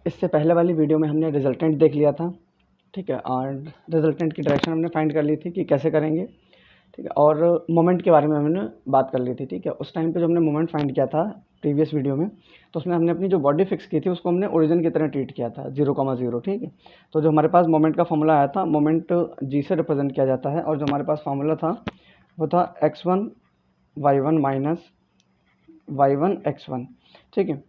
इससे पहले वाली वीडियो में हमने रिजल्टेंट देख लिया था, ठीक है, और रिजल्टेंट की डायरेक्शन हमने फाइंड कर ली थी कि कैसे करेंगे, ठीक है, और मोमेंट के बारे में हमने बात कर ली थी, ठीक है। उस टाइम पे जो हमने मोमेंट फाइंड किया था प्रीवियस वीडियो में, तो उसमें हमने अपनी जो बॉडी फिक्स की थी उसको हमने ओरिजिन की तरह ट्रीट किया था 0,0, ठीक है। तो जो हमारे पास मोमेंट का फॉर्मूला आया था, मोमेंट जी से रिप्रेजेंट किया जाता है, और जो हमारे पास फॉर्मूला था वो था x1 y1 minus y1 x1, ठीक है।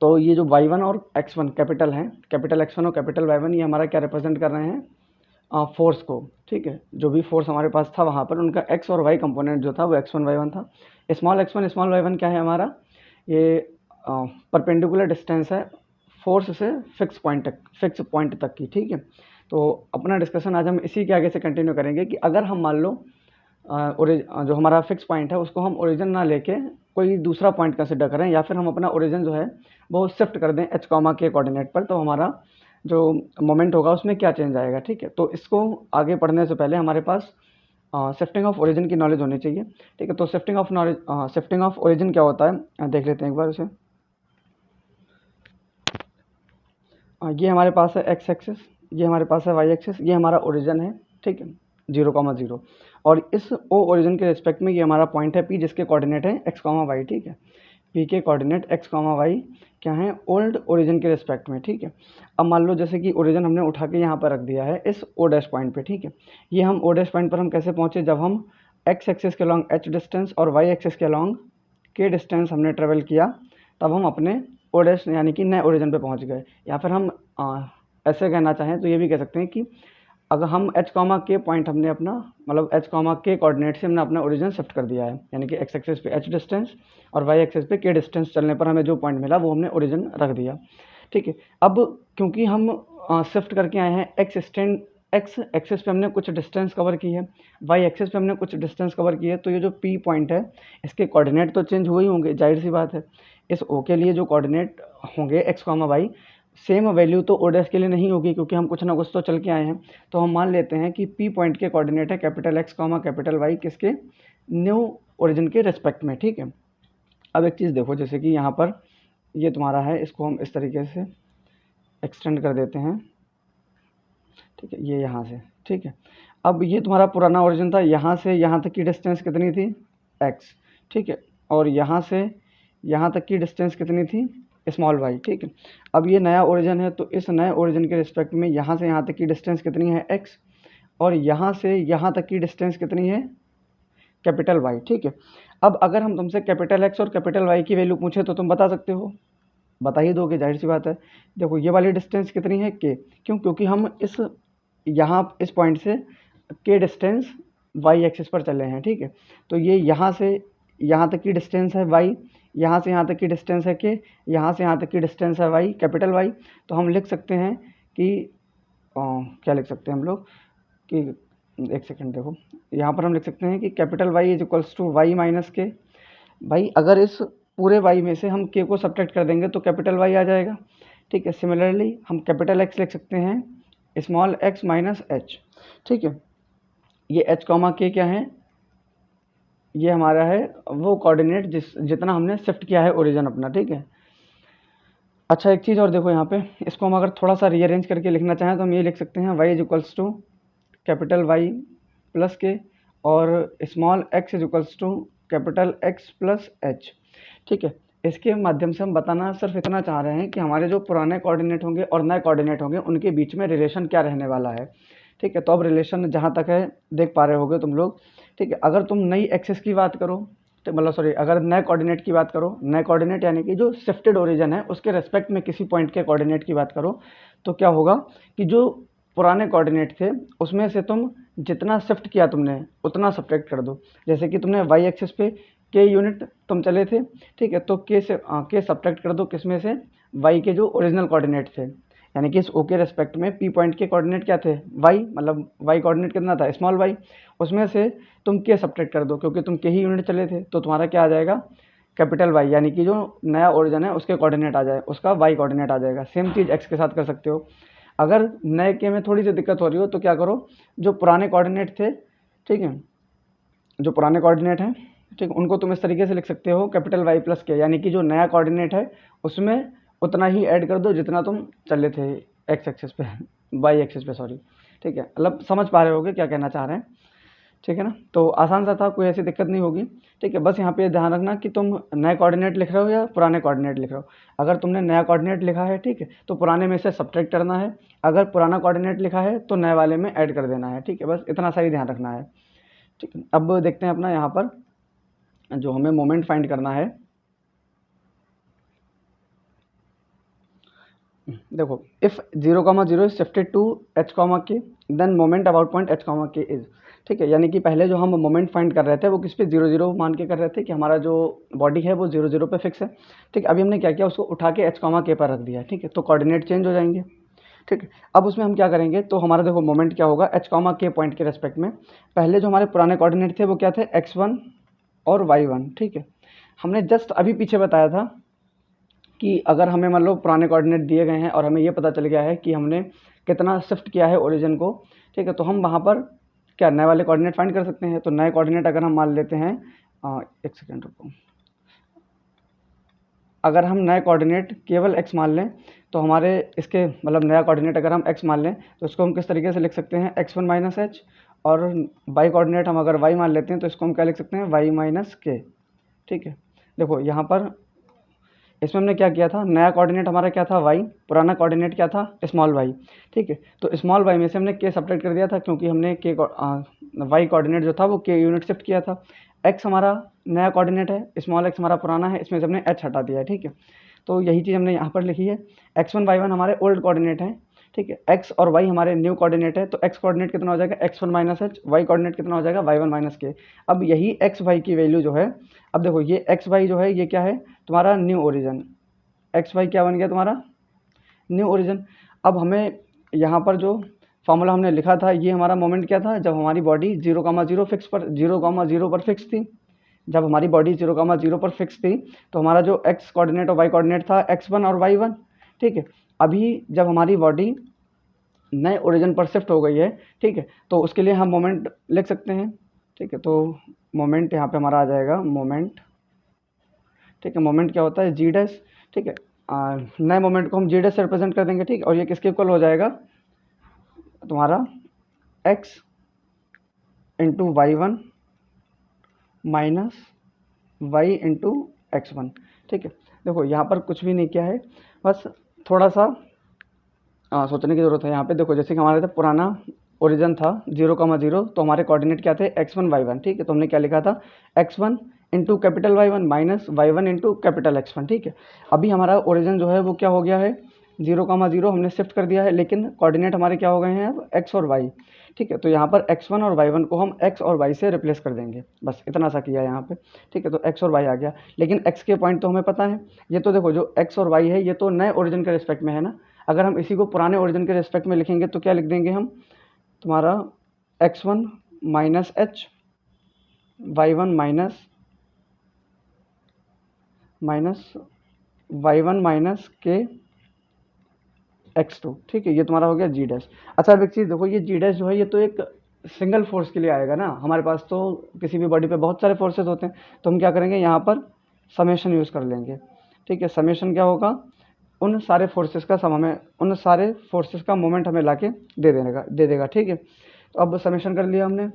तो ये जो y1 और x1 कैपिटल हैं, कैपिटल x1 और कैपिटल y1, ये हमारा क्या रिप्रेजेंट कर रहे हैं, फोर्स को, ठीक है। जो भी फोर्स हमारे पास था वहाँ पर उनका x और y कंपोनेंट जो था वो x1 y1 था। स्मॉल x1 स्मॉल y1 क्या है हमारा, ये परपेंडिकुलर डिस्टेंस है फोर्स से फिक्स पॉइंट तक की, ठीक है। तो अपना डिस्कशन आज हम इसी के आगे से कंटिन्यू करेंगे कि अगर हम मान लो जो हमारा फिक्स पॉइंट है उसको हम ओरिजिन ना लेके कोई दूसरा पॉइंट कंसिडर करें, या फिर हम अपना ओरिजिन जो है वो शिफ्ट कर दें h, के कोऑर्डिनेट पर, तो हमारा जो मोमेंट होगा उसमें क्या चेंज आएगा, ठीक है। तो इसको आगे पढ़ने से पहले हमारे पास शिफ्टिंग ऑफ ओरिजिन की नॉलेज होनी चाहिए, ठीक है। तो शिफ्टिंग ऑफ ओरिजिन क्या होता है देख लेते हैं एक बार उसे। ये हमारे पास है x एक्सिस, ये हमारे पास है y एक्सिस, ये हमारा ओरिजिन है, ठीक है, 0,0, और इस ओ ओरिजिन के रिस्पेक्ट में ये हमारा पॉइंट है P जिसके कोऑर्डिनेट है x, y, ठीक है। P के कोऑर्डिनेट x, y क्या है, ओल्ड ओरिजिन के रिस्पेक्ट में, ठीक है। अब मान लो जैसे कि ओरिजिन हमने उठा के यहाँ पर रख दिया है इस ओ डैश पॉइंट पे, ठीक है। ये हम ओ डैश पॉइंट पर हम कैसे पहुँचे, जब हम x एक्सिस के लॉन्ग h डिस्टेंस और y एक्सिस के लॉन्ग k डिस्टेंस हमने ट्रेवल किया, तब हम अपने ओ डैश यानी कि नए ओरिजिन पे पहुंच गए। या फिर हम ऐसे कहना चाहें तो ये भी कह सकते हैं कि अगर हम h, के पॉइंट हमने अपना मतलब h, के कोऑर्डिनेट से हमने अपना ओरिजिन शिफ्ट कर दिया है, यानी कि x एक्सिस पे h डिस्टेंस और y एक्सिस पे k डिस्टेंस चलने पर हमें जो पॉइंट मिला वो हमने ओरिजिन रख दिया, ठीक है। अब क्योंकि हम शिफ्ट करके आए हैं x एक्सिस पे हमने कुछ डिस्टेंस कवर की है, y एक्सिस पे हमने कुछ डिस्टेंस कवर की है, तो ये जो p पॉइंट है इसके कोऑर्डिनेट तो चेंज हुए ही होंगे, जाहिर सी बात है। इस o के लिए जो कोऑर्डिनेट होंगे x, y सेम वैल्यू तो ओ डैश के लिए नहीं होगी, क्योंकि हम कुछ ना कुछ तो चल के आए हैं। तो हम मान लेते हैं कि p पॉइंट के कोऑर्डिनेट है कैपिटल x, कैपिटल y किसके, न्यू ओरिजिन के रिस्पेक्ट में, ठीक है। अब एक चीज़ देखो, जैसे कि यहाँ पर ये तुम्हारा है, इसको हम इस तरीके से एक्सटेंड कर देते हैं, ठीक है, ये यहाँ से, ठीक है। अब ये तुम्हारा पुराना ओरिजिन था, यहाँ से यहाँ तक की डिस्टेंस कितनी थी x, ठीक है, और यहाँ से यहाँ तक की डिस्टेंस कितनी थी स्मॉल y, ठीक है। अब ये नया ओरिजिन है, तो इस नए ओरिजिन के रिस्पेक्ट में यहाँ से यहाँ तक की डिस्टेंस कितनी है x, और यहाँ से यहाँ तक की डिस्टेंस कितनी है कैपिटल Y, ठीक है। अब अगर हम तुमसे कैपिटल X और कैपिटल Y की वैल्यू पूछे तो तुम बता सकते हो, बता ही दोगे, जाहिर सी बात है। देखो ये वाली डिस्टेंस कितनी है k, क्यों, क्योंकि हम इस पॉइंट से k डिस्टेंस y एक्सिस पर चले हैं, ठीक है। तो ये यहाँ से यहाँ तक की डिस्टेंस है y, यहाँ से यहाँ तक की डिस्टेंस है k, यहाँ से यहाँ तक की डिस्टेंस है y, कैपिटल Y। तो हम लिख सकते हैं कि क्या लिख सकते हैं हम लोग कि एक सेकंड देखो, यहाँ पर हम लिख सकते हैं कि capital Y is equals to Y minus K. भाई अगर इस पूरे y में से हम k को सब्ट्रैक्ट कर देंगे तो कैपिटल Y आ जाएगा, ठीक है। सिमिलरली हम कैपिटल X लिख सकते हैं स्मॉल x माइनस h, ठीक है। ये h, k क्या है, ये हमारा है वो कोऑर्डिनेट जितना हमने शिफ्ट किया है ओरिजिन अपना, ठीक है। अच्छा एक चीज़ और देखो, यहाँ पे इसको हम अगर थोड़ा सा रीअरेंज करके लिखना चाहें तो हम ये लिख सकते हैं y is equals to capital Y plus K और small x is equals to capital X plus h, ठीक है। इसके माध्यम से हम बताना सिर्फ इतना चाह रहे हैं कि हमारे जो पुराने कोऑर्डिनेट होंगे और नए कोऑर्डिनेट होंगे उनके बीच में रिलेशन क्या रहने वाला है, ठीक है। तो अब रिलेशन जहाँ तक है देख पा रहे होगे तुम लोग, ठीक है। अगर तुम नई एक्सिस की बात करो तो मतलब सॉरी, अगर नए कोऑर्डिनेट की बात करो, नए कोऑर्डिनेट यानी कि जो शिफ्टेड ओरिजिन है उसके रेस्पेक्ट में किसी पॉइंट के कोऑर्डिनेट की बात करो, तो क्या होगा कि जो पुराने कोऑर्डिनेट थे उसमें से तुम जितना शिफ्ट किया तुमने उतना सब्ट्रैक्ट कर दो। जैसे कि तुमने y एक्सिस पे k यूनिट तुम चले थे, ठीक है, तो k सब्ट्रैक्ट कर दो किसमें से, y के जो ओरिजिनल कोऑर्डिनेट थे, यानी कि इस o के रेस्पेक्ट में p पॉइंट के कोऑर्डिनेट क्या थे, y, मतलब y कोऑर्डिनेट कितना था स्मॉल y, उसमें से तुम k सब्ट्रैक्ट कर दो क्योंकि तुम k ही यूनिट चले थे, तो तुम्हारा क्या आ जाएगा कैपिटल Y, यानी कि जो नया ओरिजिन है उसके कोऑर्डिनेट आ जाए, उसका y कोऑर्डिनेट आ जाएगा। सेम चीज़ x के साथ कर सकते हो। अगर नए के में थोड़ी सी दिक्कत हो रही हो तो क्या करो, जो पुराने कोऑर्डिनेट थे, ठीक है, जो पुराने कोऑर्डिनेट हैं, ठीक, उनको तुम इस तरीके से लिख सकते हो कैपिटल Y प्लस के, यानी कि जो नया कोऑर्डिनेट है उसमें उतना ही ऐड कर दो जितना तुम चले थे एक्स एक्सिस पे, वाई एक्सिस पे सॉरी, ठीक है, मतलब समझ पा रहे होगे क्या कहना चाह रहे हैं, ठीक है ना। तो आसान सा था, कोई ऐसी दिक्कत नहीं होगी, ठीक है। बस यहाँ पे ध्यान रखना कि तुम नए कोऑर्डिनेट लिख रहे हो या पुराने कोऑर्डिनेट लिख रहे हो। अगर तुमने नया कोऑर्डिनेट लिखा है, ठीक है, तो पुराने में से सब्ट्रैक्ट करना है, अगर पुराना कोऑर्डिनेट लिखा है तो नए वाले में ऐड कर देना है, ठीक है, बस इतना सा ही ध्यान रखना है, ठीक है। अब देखते हैं अपना यहाँ पर जो हमें मोमेंट फाइंड करना है। देखो, if 0,0 is shifted to h, k then moment about point h, k is, ठीक है, यानी कि पहले जो हम मोमेंट फाइंड कर रहे थे वो किस पे 0,0 मान के कर रहे थे कि हमारा जो बॉडी है वो 0,0 पे फिक्स है, ठीक है। अभी हमने क्या किया, उसको उठा के h, k पर रख दिया, ठीक है, तो कोऑर्डिनेट चेंज हो जाएंगे, ठीक है। अब उसमें हम क्या करेंगे, तो हमारा देखो मोमेंट क्या होगा h, k पॉइंट के रेस्पेक्ट में। पहले जो हमारे पुराने कोऑर्डिनेट थे वो क्या थे, x1 और y1, ठीक है। हमने जस्ट अभी पीछे बताया था कि अगर हमें मान लो पुराने कोऑर्डिनेट दिए गए हैं और हमें ये पता चल गया है कि हमने कितना शिफ्ट किया है ओरिजिन को, ठीक है, तो हम वहाँ पर क्या नए वाले कोऑर्डिनेट फाइंड कर सकते हैं। तो नए कोऑर्डिनेट अगर हम मान लेते हैं, एक सेकेंड रुको, अगर हम नए कोऑर्डिनेट केवल x मान लें तो हमारे इसके मतलब नया कोऑर्डिनेट अगर हम x मान लें तो इसको हम किस तरीके से लिख सकते हैं, x1 माइनस एच, और y कोऑर्डिनेट हम अगर y मान लेते हैं तो इसको हम क्या लिख सकते हैं, y माइनस के, ठीक है। देखो यहाँ पर इसमें हमने क्या किया था, नया कोऑर्डिनेट हमारा क्या था, y, पुराना कोऑर्डिनेट क्या था, स्मॉल y, ठीक है। तो स्मॉल y में से हमने k सब्ट्रैक्ट कर दिया था क्योंकि हमने k y कोऑर्डिनेट जो था वो k यूनिट शिफ्ट किया था। x हमारा नया कोऑर्डिनेट है, स्मॉल x हमारा पुराना है, इसमें से हमने h हटा दिया है, ठीक है। तो यही चीज़ हमने यहाँ पर लिखी है। x1 y1 हमारे ओल्ड कोऑर्डिनेट हैं, ठीक है, x और y हमारे न्यू कोऑर्डिनेट है, तो x कोऑर्डिनेट कितना हो जाएगा, x1 minus H, y coordinate कितना हो जाएगा, y1 माइनस के। अब यही x y की वैल्यू जो है, अब देखो ये x y जो है ये क्या है तुम्हारा न्यू ओरिजिन, एक्स वाई क्या बन गया तुम्हारा न्यू ओरिजिन। अब हमें यहाँ पर जो फार्मूला हमने लिखा था ये हमारा मोमेंट क्या था, जब हमारी बॉडी 0,0 फिक्स पर 0,0 पर फिक्स थी, जब हमारी बॉडी 0,0 पर फिक्स थी तो हमारा जो एक्स कोऑर्डिनेट और वाई कोऑर्डिनेट था x1 और y1, ठीक है। अभी जब हमारी बॉडी नए ओरिजिन पर शिफ्ट हो गई है, ठीक है, तो उसके लिए हम मोमेंट लिख सकते हैं, ठीक है। तो मोमेंट यहाँ पे हमारा आ जाएगा मोमेंट, ठीक है, मोमेंट क्या होता है जी डैश, ठीक है। नए मोमेंट को हम जी डैश से रिप्रेजेंट कर देंगे, ठीक, और ये किसके इक्वल हो जाएगा तुम्हारा x into y one minus y into x1, ठीक है। देखो यहाँ पर कुछ भी नहीं किया है, बस थोड़ा सा सोचने की ज़रूरत है यहाँ पे। देखो जैसे कि हमारे पुराना ओरिजिन था 0,0, तो हमारे कोऑर्डिनेट क्या थे x1 y1, ठीक है। तो हमने क्या लिखा था x1 into capital y1 minus y1 into capital x1, ठीक है। अभी हमारा ओरिजिन जो है वो क्या हो गया है 0,0 हमने शिफ्ट कर दिया है, लेकिन कोऑर्डिनेट हमारे क्या हो गए हैं अब x और y, ठीक है। तो यहाँ पर x1 और y1 को हम x और y से रिप्लेस कर देंगे, बस इतना सा किया यहाँ पे, ठीक है। तो x और y आ गया, लेकिन x के पॉइंट तो हमें पता है। ये तो देखो जो x और y है ये तो नए ओरिजिन के रिस्पेक्ट में है ना, अगर हम इसी को पुराने ओरिजिन के रिस्पेक्ट में लिखेंगे तो क्या लिख देंगे हम तुम्हारा x1 minus H, y1 minus y1 minus के x2, ठीक है। ये तुम्हारा हो गया जी डैश। अच्छा अब एक चीज़ देखो, ये जी डैश जो है ये तो एक सिंगल फोर्स के लिए आएगा ना, हमारे पास तो किसी भी बॉडी पे बहुत सारे फोर्सेस होते हैं, तो हम क्या करेंगे यहाँ पर समेशन यूज़ कर लेंगे, ठीक है। समेशन क्या होगा, उन सारे फोर्सेस का सम हमें, उन सारे फोर्सेस का मोमेंट हमें लाके दे देगा, ठीक है। तो अब समेशन कर लिया हमने,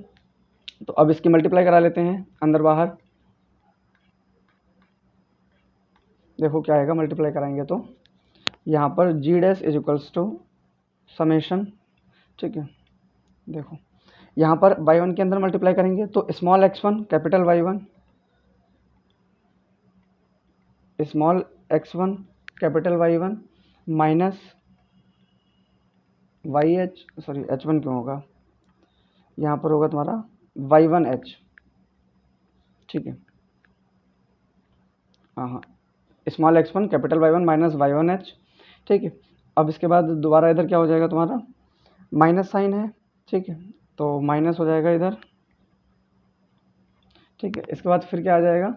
तो अब इसकी मल्टीप्लाई करा लेते हैं अंदर बाहर। देखो क्या आएगा मल्टीप्लाई कराएंगे तो यहाँ पर G dash is equals to summation, ठीक है। देखो यहाँ पर y1 के अंदर मल्टीप्लाई करेंगे तो small x1 capital y1, small x1 capital y1 minus YH, sorry h1 क्यों होगा, यहाँ पर होगा तुम्हारा y1h, ठीक है। हाँ, small x1 capital y1 minus y1h, ठीक है। अब इसके बाद दोबारा इधर क्या हो जाएगा तुम्हारा माइनस साइन है, ठीक है, तो माइनस हो जाएगा इधर, ठीक है। इसके बाद फिर क्या आ जाएगा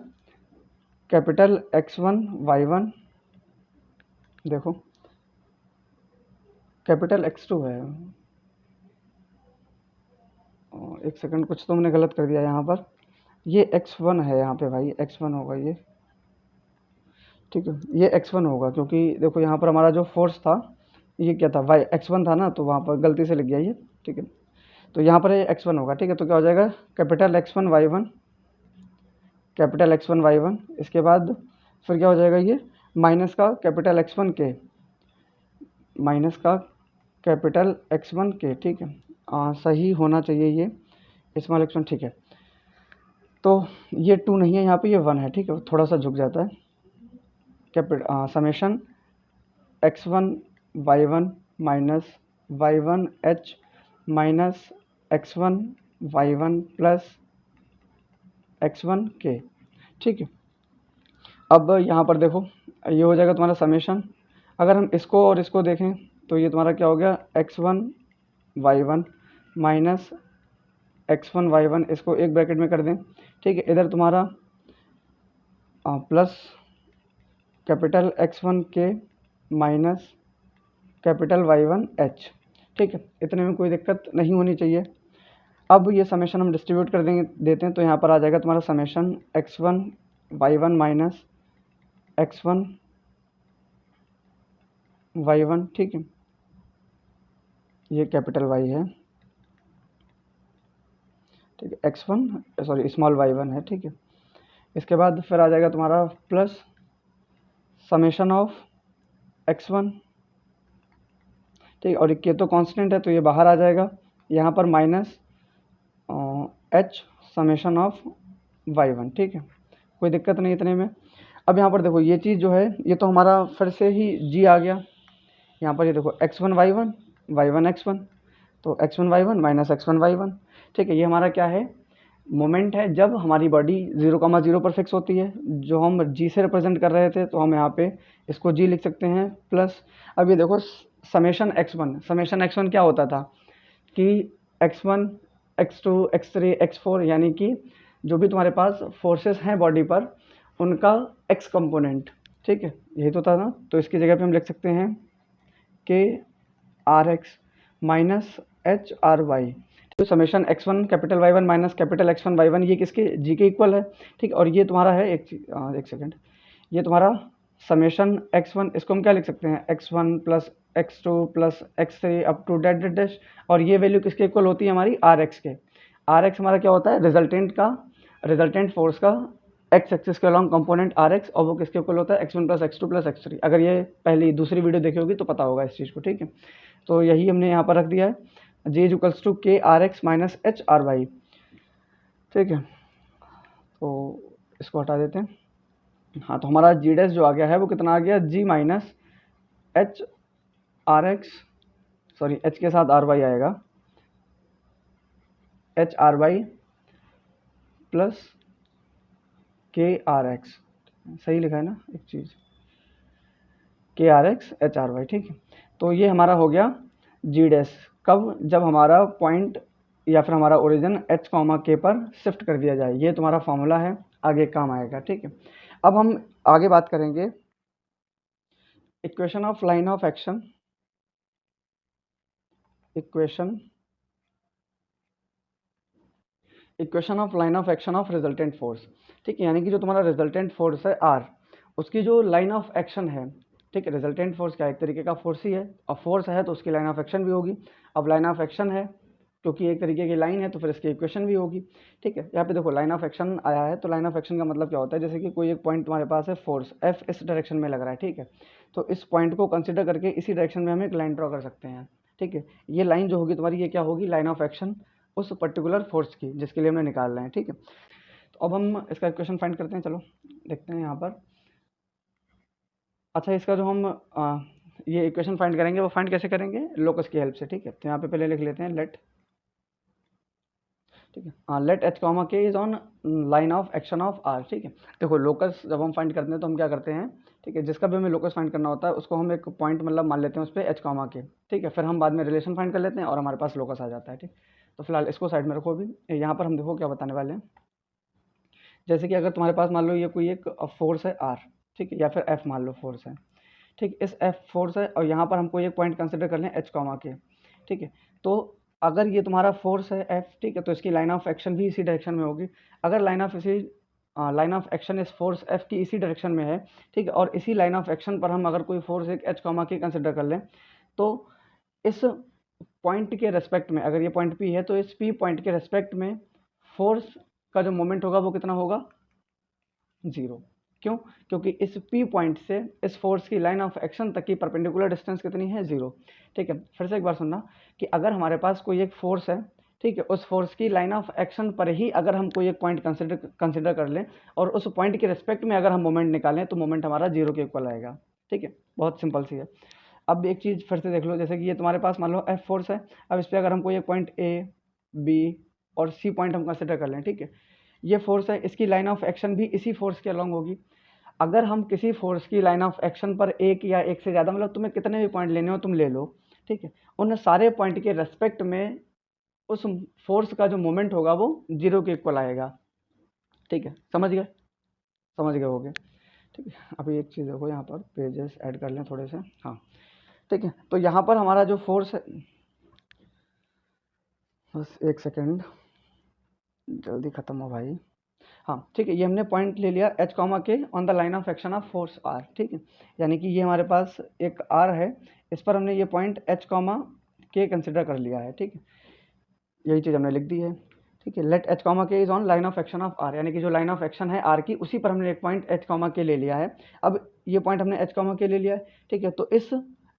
कैपिटल x1 y1, देखो कैपिटल x2 है, एक सेकंड कुछ तो हमने गलत कर दिया यहाँ पर, ये x1 है यहाँ पे भाई, x1 होगा ये, ठीक है, ये x1 होगा क्योंकि देखो यहाँ पर हमारा जो फोर्स था ये क्या था, y x1 था ना, तो वहाँ पर गलती से लिख गया ये। ठीक है, तो यहाँ पर ये x1 होगा। ठीक है, तो क्या हो जाएगा, capital X1 Y1, capital X1 Y1, इसके बाद फिर क्या हो जाएगा, ये माइनस का कैपिटल X1 के, माइनस का कैपिटल X1 के। ठीक है, सही होना चाहिए ये स्मॉल x1। ठीक है, तो ये 2 नहीं है यहाँ पे, ये 1 है। ठीक है, थोड़ा सा झुक जाता है। Summation x1 y1 minus y1 h minus x1 y1 plus x1 के। ठीक है, अब यहाँ पर देखो ये हो जाएगा तुम्हारा समेशन। अगर हम इसको और इसको देखें तो ये तुम्हारा क्या हो गया, x1 y1 minus x1 y1, इसको एक ब्रैकेट में कर दें। ठीक है, इधर तुम्हारा प्लस कैपिटल X1 के माइनस कैपिटल Y1 H। ठीक है, इतने में कोई दिक्कत नहीं होनी चाहिए। अब ये समेशन हम डिस्ट्रीब्यूट कर देते हैं, तो यहाँ पर आ जाएगा तुम्हारा summation x1 y1 minus x1 y1। ठीक है, ये कैपिटल Y है। ठीक है, x1 सॉरी स्मॉल y1 है। ठीक है, इसके बाद फिर आ जाएगा तुम्हारा प्लस समेशन ऑफ x1। ठीक है, और ये तो कांस्टेंट है तो ये बाहर आ जाएगा। यहाँ पर minus h summation of y1। ठीक है, कोई दिक्कत नहीं इतने में। अब यहाँ पर देखो ये चीज़ जो है ये तो हमारा फिर से ही g आ गया। यहाँ पर ये देखो x1 y1 y1 x1, तो x1 y1 minus x1 y1। ठीक है, ये हमारा क्या है, मोमेंट है जब हमारी बॉडी 0,0 पर फिक्स होती है, जो हम g से रिप्रेजेंट कर रहे थे, तो हम यहाँ पे इसको g लिख सकते हैं प्लस। अब ये देखो समेशन x1 क्या होता था कि x1 x2 x3 x4, यानी कि जो भी तुम्हारे पास फोर्सेस हैं बॉडी पर उनका x कंपोनेंट। ठीक है, यही तो था ना, तो इसकी जगह पे हम लिख सकते हैं K R X minus H R Y. तो summation x1 capital Y1 minus capital X1 Y1 ये किसके, g के इक्वल है। ठीक, और ये तुम्हारा है एक सेकेंड, ये तुम्हारा समेशन x1, इसको हम क्या लिख सकते हैं, x1 plus x2 plus x3 up to date dash, और ये वैल्यू किसके इक्वल होती है हमारी, rx के। rx हमारा क्या होता है, रिजल्टेंट फोर्स का एक्स एक्सिस के अलॉन्ग कंपोनेंट rx, और वो किसके इक्वल होता है, x1 plus x2 plus x3। अगर ये पहली दूसरी वीडियो देखी होगी तो पता होगा इस चीज़ को। ठीक है, तो यही हमने यहाँ पर रख दिया है, J equals to K R X minus H R Y. ठीक है, तो इसको हटा देते हैं। हाँ, तो हमारा जी डैश जो आ गया है वो कितना आ गया, G minus H R X, sorry H के साथ आर वाई आएगा, H R Y plus K R X, सही लिखा है ना एक चीज़, K R X H R Y. ठीक है, तो ये हमारा हो गया जी डैश, कब, जब हमारा पॉइंट या फिर हमारा ओरिजिन h कॉमा के पर शिफ्ट कर दिया जाए। ये तुम्हारा फॉर्मूला है, आगे काम आएगा। ठीक है, अब हम आगे बात करेंगे equation of line of action, equation of line of action of resultant force. ठीक है, यानी कि जो तुम्हारा रिजल्टेंट फोर्स है R, उसकी जो लाइन ऑफ एक्शन है। ठीक है, रिजल्टेंट फोर्स क्या एक तरीके का फोर्स ही है, और फोर्स है तो उसकी लाइन ऑफ एक्शन भी होगी। अब लाइन ऑफ एक्शन है क्योंकि एक तरीके की लाइन है तो फिर इसकी इक्वेशन भी होगी। ठीक है, यहाँ पे देखो लाइन ऑफ एक्शन आया है, तो लाइन ऑफ एक्शन का मतलब क्या होता है, जैसे कि कोई एक पॉइंट तुम्हारे पास है, फोर्स F इस डायरेक्शन में लग रहा है। ठीक है, तो इस पॉइंट को कंसिडर करके इसी डायरेक्शन में हम एक लाइन ड्रॉ कर सकते हैं। ठीक है, ये लाइन जो होगी तुम्हारी, ये क्या होगी, लाइन ऑफ एक्शन उस पर्टिकुलर फोर्स की जिसके लिए हमने निकाल रहे हैं। ठीक है, तो अब हम इसका इक्वेशन फाइंड करते हैं, चलो देखते हैं यहाँ पर। अच्छा, इसका जो हम ये इक्वेशन फाइंड करेंगे वो फाइंड कैसे करेंगे, लोकस की हेल्प से। ठीक है, तो यहाँ पे पहले लिख लेते हैं लेट, ठीक है, let H comma K is on line of action of R. ठीक है, देखो लोकस जब हम फाइंड करते हैं तो हम क्या करते हैं, ठीक है, जिसका भी हमें लोकस फाइंड करना होता है उसको हम एक पॉइंट मतलब मान लेते हैं उस पर एच कॉमा के। ठीक है, फिर हम बाद में रिलेशन फाइंड कर लेते हैं और हमारे पास लोकस आ जाता है। ठीक, तो फिलहाल इसको साइड में रखो। अभी यहाँ पर हम देखो क्या बताने वाले हैं, जैसे कि अगर तुम्हारे पास मान लो ये कोई एक फोर्स है आर, ठीक है, या फिर एफ मान लो फोर्स है। ठीक, इस एफ फोर्स है और यहाँ पर हमको एक पॉइंट कंसिडर कर लें एच कॉमा के। ठीक है, तो अगर ये तुम्हारा फोर्स है एफ, ठीक है, तो इसकी लाइन ऑफ एक्शन भी इसी डायरेक्शन में होगी। अगर line of line of action इस फोर्स एफ की इसी डायरेक्शन में है, ठीक है, और इसी लाइन ऑफ एक्शन पर हम अगर कोई फोर्स एक एच कॉमा के कंसिडर कर लें, तो इस पॉइंट के रेस्पेक्ट में, अगर ये पॉइंट पी है तो इस पी पॉइंट के रेस्पेक्ट में फोर्स का जो मोमेंट होगा वो कितना होगा, जीरो। क्यों? क्योंकि इस पी पॉइंट से इस फोर्स की लाइन ऑफ एक्शन तक की परपेंडिकुलर डिस्टेंस कितनी है, जीरो। ठीक है, फिर से एक बार सुनना कि अगर हमारे पास कोई एक फोर्स है, ठीक है, उस फोर्स की लाइन ऑफ एक्शन पर ही अगर हम कोई एक पॉइंट कंसिडर कर लें और उस पॉइंट के रिस्पेक्ट में अगर हम मोमेंट निकालें तो मोमेंट हमारा जीरो के इक्वल आएगा। ठीक है, बहुत सिंपल सी है। अब एक चीज़ फिर से देख लो, जैसे कि ये तुम्हारे पास मान लो एफ फोर्स है, अब इस पर अगर हम कोई एक पॉइंट ए बी और सी पॉइंट हम कंसिडर कर लें, ठीक है, ये फोर्स है, इसकी लाइन ऑफ एक्शन भी इसी फोर्स के अलॉन्ग होगी। अगर हम किसी फोर्स की लाइन ऑफ एक्शन पर एक या एक से ज़्यादा, मतलब तुम्हें कितने भी पॉइंट लेने हो तुम ले लो, ठीक है, उन सारे पॉइंट के रेस्पेक्ट में उस फोर्स का जो मोमेंट होगा वो जीरो के इक्वल आएगा। ठीक है, समझ गए? समझ गए होगे? ठीक है, अभी एक चीज़ देखो, यहाँ पर पेजेस ऐड कर लें थोड़े से। हाँ, ठीक है, तो यहाँ पर हमारा जो फोर्स है, बस एक सेकेंड, जल्दी ख़त्म हो भाई। हाँ, ठीक है, ये हमने पॉइंट ले लिया H comma K on the line of action of force R. ठीक है, यानी कि ये हमारे पास एक आर है, इस पर हमने ये पॉइंट एच कॉमा के कंसिडर कर लिया है। ठीक है, यही चीज़ हमने लिख दी है। ठीक है, let H comma K is on line of action of R, यानी कि जो लाइन ऑफ एक्शन है आर की, उसी पर हमने एक पॉइंट एच कॉमा के ले लिया है। अब ये पॉइंट हमने एच कॉमा के ले लिया है। ठीक है, तो इस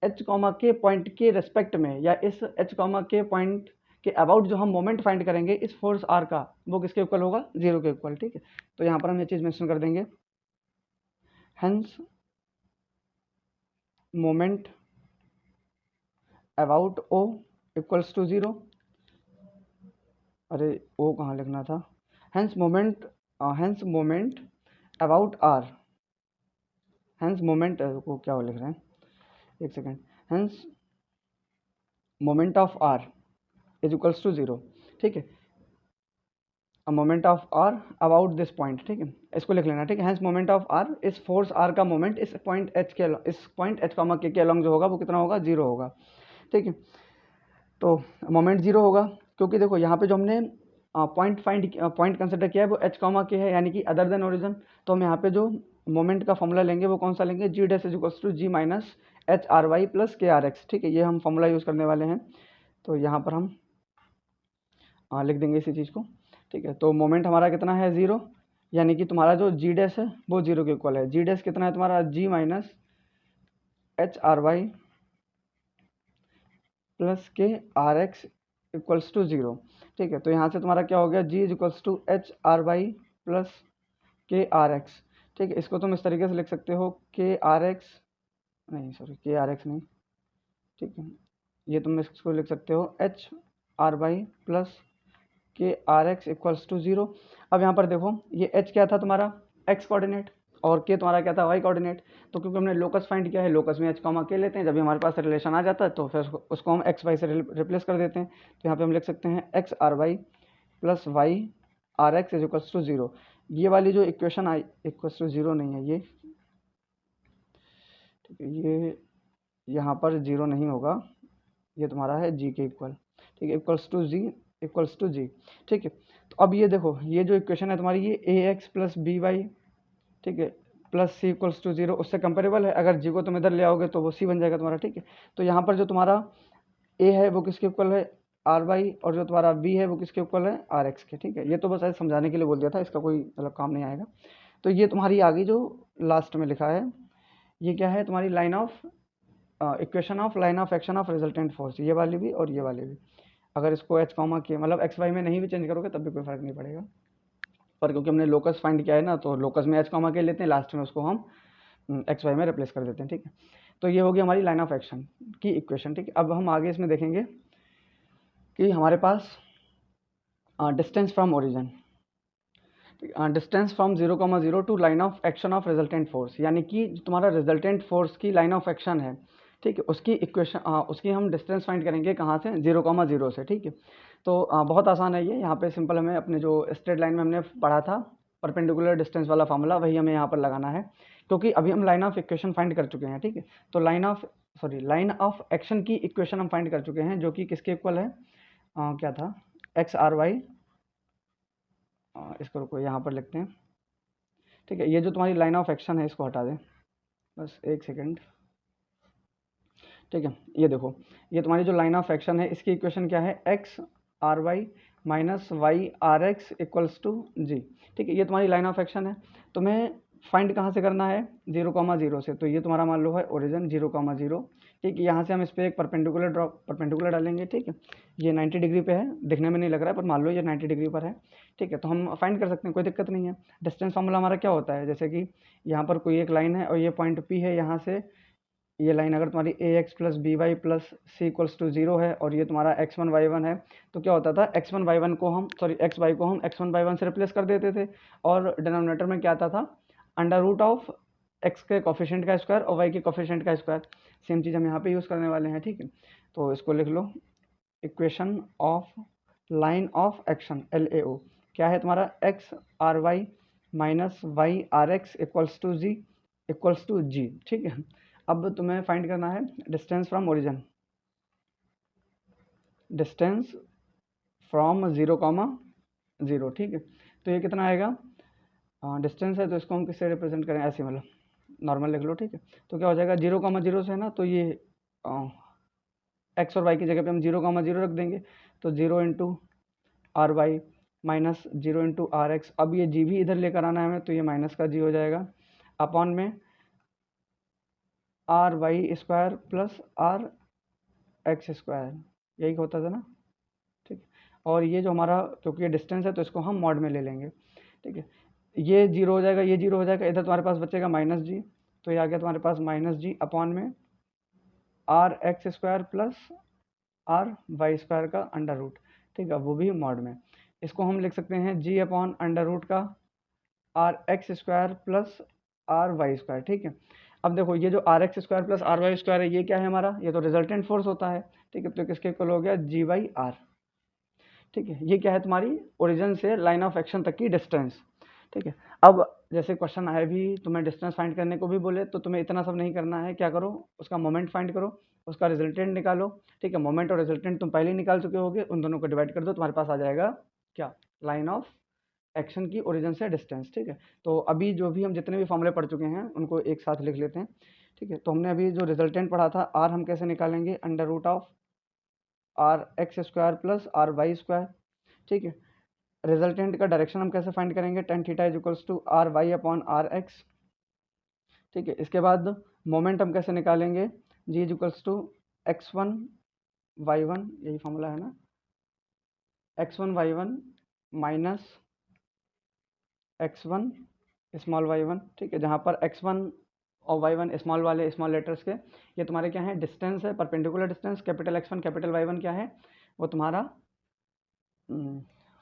एच कॉमा के पॉइंट के रेस्पेक्ट में या इस एच कॉमा के पॉइंट के अबाउट जो हम मोमेंट फाइंड करेंगे इस फोर्स आर का, वो किसके इक्वल होगा, जीरो के इक्वल। ठीक है, तो यहाँ पर हम ये चीज़ मेंशन कर देंगे, hence moment about O equals to zero. अरे ओ कहाँ लिखना था, hence moment about R, hence moment को क्या वो लिख रहे हैं, एक second, hence moment of R is equals to zero. ठीक है, moment of R about this point. ठीक है, इसको लिख लेना। ठीक है, हेंस मोमेंट ऑफ आर, इस फोर्स आर का मोमेंट इस point H comma K along जो होगा वो कितना होगा, जीरो होगा। ठीक है, तो मोमेंट जीरो होगा क्योंकि देखो यहाँ पे जो हमने पॉइंट कंसिडर किया है वो एच कॉमा के है, यानी कि अदर देन ओरिजिन। तो हम यहाँ पे जो मोमेंट का फॉर्मूला लेंगे वो कौन सा लेंगे, G dash is equals to G minus H R Y plus K R x. ठीक है, ये हम फॉर्मूला यूज़ करने वाले हैं, तो यहाँ पर हम लिख देंगे इसी चीज़ को। ठीक है, तो मोमेंट हमारा कितना है, ज़ीरो, यानी कि तुम्हारा जो जी डैश है वो जीरो के इक्वल है। जी डैश कितना है तुम्हारा, G minus H R Y plus K R X equals to zero. ठीक है, तो यहाँ से तुम्हारा क्या हो गया, G is equals to H R Y plus K R x. ठीक है, इसको तुम इस तरीके से लिख सकते हो, के आर एक्स नहीं, सॉरी, के आर एक्स नहीं, ठीक है, ये तुम इसको लिख सकते हो H R Y plus K R X equals to zero. अब यहाँ पर देखो, ये एच क्या था तुम्हारा, एक्स कोऑर्डिनेट, और के तुम्हारा क्या था, वाई कोऑर्डिनेट। तो क्योंकि हमने लोकस फाइंड किया है, लोकस में एच कॉमा के लेते हैं, जब भी हमारे पास रिलेशन आ जाता है तो फिर उसको हम एक्स वाई से रिप्लेस कर देते हैं। तो यहाँ पे हम लिख सकते हैं x R Y plus y are x is equals to zero. ये वाली जो इक्वेशन आई, इक्वल्स टू जीरो नहीं है ये, ठीक है, ये यहाँ पर जीरो नहीं होगा, ये तुम्हारा है जी के इक्वल। ठीक है, equals to G, equals to G. ठीक है, तो अब ये देखो, ये जो इक्वेशन है तुम्हारी, ये a x plus B y, ठीक है, plus C equals to zero, उससे कंपेरेबल है। अगर जी को तुम इधर ले आओगे तो वो सी बन जाएगा तुम्हारा। ठीक है, तो यहाँ पर जो तुम्हारा ए है वो किसके इक्वल है, आर वाई, और जो तुम्हारा बी है वो किसके इक्वल है, आर एक्स के। ठीक है, ये तो बस ऐसे समझाने के लिए बोल दिया था, इसका कोई मतलब काम नहीं आएगा। तो ये तुम्हारी आगे जो लास्ट में लिखा है, ये क्या है तुम्हारी line of equation of line of action of resultant force, ये वाली भी और ये वाली भी। अगर इसको एच कॉमा के मतलब एक्स वाई में नहीं भी चेंज करोगे तब भी कोई फर्क नहीं पड़ेगा, पर क्योंकि हमने लोकस फाइंड किया है ना, तो लोकस में एच कॉमा के लेते हैं, लास्ट में उसको हम एक्स वाई में रिप्लेस कर देते हैं। ठीक है, तो ये होगी हमारी लाइन ऑफ एक्शन की इक्वेशन। ठीक है, अब हम आगे इसमें देखेंगे कि हमारे पास distance from origin, distance from 0,0 to line of action of resultant force, यानी कि तुम्हारा रिजल्टेंट फोर्स की लाइन ऑफ एक्शन है, ठीक है, उसकी इक्वेशन उसकी हम डिस्टेंस फाइंड करेंगे कहाँ से, 0,0 से। ठीक है, तो बहुत आसान है ये, यहाँ पे सिंपल हमें अपने जो स्ट्रेट लाइन में हमने पढ़ा था परपेंडिकुलर डिस्टेंस वाला फार्मूला, वही हमें यहाँ पर लगाना है, क्योंकि अभी हम लाइन ऑफ इक्वेशन फाइंड कर चुके हैं। ठीक है, तो लाइन ऑफ एक्शन की इक्वेशन हम फाइंड कर चुके हैं, जो कि किसके इक्वल है, क्या था, एक्स आर वाई, इसको रुको यहाँ पर लिखते हैं, ठीक है। ये जो तुम्हारी लाइन ऑफ एक्शन है इसको हटा दें, बस एक सेकेंड, ठीक है। ये देखो, ये तुम्हारी जो लाइन ऑफ एक्शन है इसकी इक्वेशन क्या है, X R Y minus Y are X equals to G, ठीक है। ये तुम्हारी लाइन ऑफ एक्शन है। तुम्हें फाइंड कहाँ से करना है, 0,0 से। तो ये तुम्हारा मान लो है ओरिजिन 0,0, ठीक है। यहाँ से हम इस पर एक परपेंडिकुलर डालेंगे, ठीक है। ये 90 डिग्री पे है, दिखने में नहीं लग रहा है पर मान लो ये 90 डिग्री पर है, ठीक है। तो हम फाइंड कर सकते हैं, कोई दिक्कत नहीं है। डिस्टेंस फार्मूला हमारा क्या होता है, जैसे कि यहाँ पर कोई एक लाइन है और ये पॉइंट पी है, यहाँ से ये लाइन अगर तुम्हारी A x plus B Y plus C equals to 0 है और ये तुम्हारा x1 y1 है, तो क्या होता था, x1 y1 को हम x को हम x1 y1 से रिप्लेस कर देते थे और डिनोमिनेटर में क्या आता था, अंडर रूट ऑफ x के कोफिशिएंट का स्क्वायर और y के कोफिशिएंट का स्क्वायर। सेम चीज़ हम यहाँ पे यूज़ करने वाले हैं, ठीक है। तो इसको लिख लो, equation of line of action LAO क्या है तुम्हारा, X R Y minus Y are X equals to G, ठीक है। अब तुम्हें फाइंड करना है distance from origin, distance from 0,0, ठीक है। तो ये कितना आएगा, डिस्टेंस है तो इसको हम किससे रिप्रेजेंट करें, ऐसे मतलब नॉर्मल लिख लो, ठीक है। तो क्या हो जाएगा, 0,0 से है ना, तो ये एक्स और वाई की जगह पे हम 0,0 रख देंगे, तो 0 into r Y minus 0 into r x. अब ये जी भी इधर लेकर आना है हमें, तो ये माइनस का जी हो जाएगा अपॉन में r y square plus r x square, यही होता था ना, ठीक। और ये जो हमारा, क्योंकि ये डिस्टेंस है तो इसको हम मॉड में ले लेंगे, ठीक है। ये 0 हो जाएगा, ये 0 हो जाएगा, इधर तुम्हारे पास बचेगा माइनस जी, तो ये आ गया तुम्हारे पास माइनस जी अपॉन में r x square plus r y square का अंडर रूट, ठीक है, वो भी मॉड में। इसको हम लिख सकते हैं जी अपॉन अंडर रूट का r x square plus r y square, ठीक है। अब देखो, ये जो r x square plus r y square है, ये क्या है हमारा, ये तो रिजल्टेंट फोर्स होता है, ठीक है। तो किसके इक्वल हो गया, जी बाई आर, ठीक है। ये क्या है, तुम्हारी ओरिजिन से लाइन ऑफ एक्शन तक की डिस्टेंस, ठीक है। अब जैसे क्वेश्चन आए भी, तुम्हें डिस्टेंस फाइंड करने को भी बोले, तो तुम्हें इतना सब नहीं करना है, क्या करो, उसका मोमेंट फाइंड करो, उसका रिजल्टेंट निकालो, ठीक है। मोमेंट और रिजल्टेंट तुम पहले ही निकाल चुके होगे, उन दोनों को डिवाइड कर दो, तुम्हारे पास आ जाएगा क्या, लाइन ऑफ एक्शन की ओरिजिन से डिस्टेंस, ठीक है। तो अभी जो भी हम जितने भी फॉर्मूले पढ़ चुके हैं उनको एक साथ लिख लेते हैं, ठीक है। तो हमने अभी जो रिजल्टेंट पढ़ा था, आर हम कैसे निकालेंगे, under root of r x square plus r y square, ठीक है। रिजल्टेंट का डायरेक्शन हम कैसे फाइंड करेंगे, tan theta is equals to r y upon r x, ठीक है। इसके बाद मोमेंट हम कैसे निकालेंगे, जी is equals to x1 y1, यही फॉर्मूला है ना, x1 y1 minus x1 small y1, ठीक है। जहाँ पर x1 और y1 स्मॉल वाले स्मॉल लेटर्स के, ये तुम्हारे क्या है, डिस्टेंस है, perpendicular distance, capital x1 capital y1 क्या है, वो तुम्हारा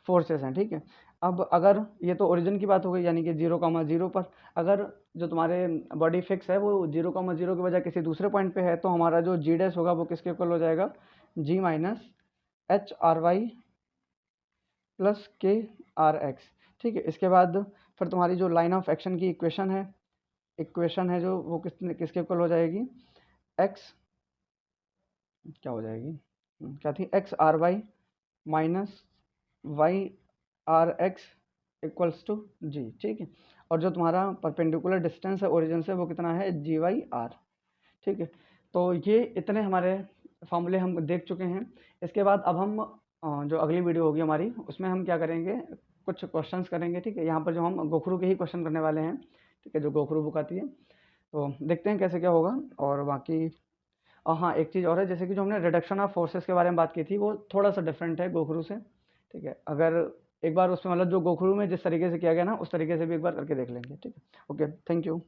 फोर्सेस हैं, ठीक है। अब अगर ये तो ओरिजिन की बात हो गई, यानी कि 0,0 पर, अगर जो तुम्हारे बॉडी फिक्स है वो 0,0 के बजाय किसी दूसरे पॉइंट पे है, तो हमारा जो जी डैश होगा वो किसके इक्वल हो जाएगा, G minus H R Y plus K R x, ठीक है। इसके बाद फिर तुम्हारी जो लाइन ऑफ एक्शन की इक्वेशन है जो, वो किसके इक्वल हो जाएगी, एक्स क्या हो जाएगी, क्या थी, X R Y minus Y are X equals to G, ठीक है। और जो तुम्हारा परपेंडिकुलर डिस्टेंस है ओरिजिन से, वो कितना है, जी वाई आर, ठीक है। तो ये इतने हमारे फॉर्मूले हम देख चुके हैं। इसके बाद अब हम जो अगली वीडियो होगी हमारी, उसमें हम क्या करेंगे, कुछ क्वेश्चंस करेंगे, ठीक है। यहाँ पर जो हम गोखरू के ही क्वेश्चन करने वाले हैं, ठीक है, जो गोखरू बुक आती है। तो देखते हैं कैसे क्या होगा। और बाकी हाँ, एक चीज़ और है, जैसे कि जो हमने रिडक्शन ऑफ फोर्सेस के बारे में बात की थी, वो थोड़ा सा डिफरेंट है गोखरू से, ठीक है। अगर एक बार उसमें मतलब जो गोखरू में जिस तरीके से किया गया ना, उस तरीके से भी एक बार करके देख लेंगे, ठीक है। Okay, thank you.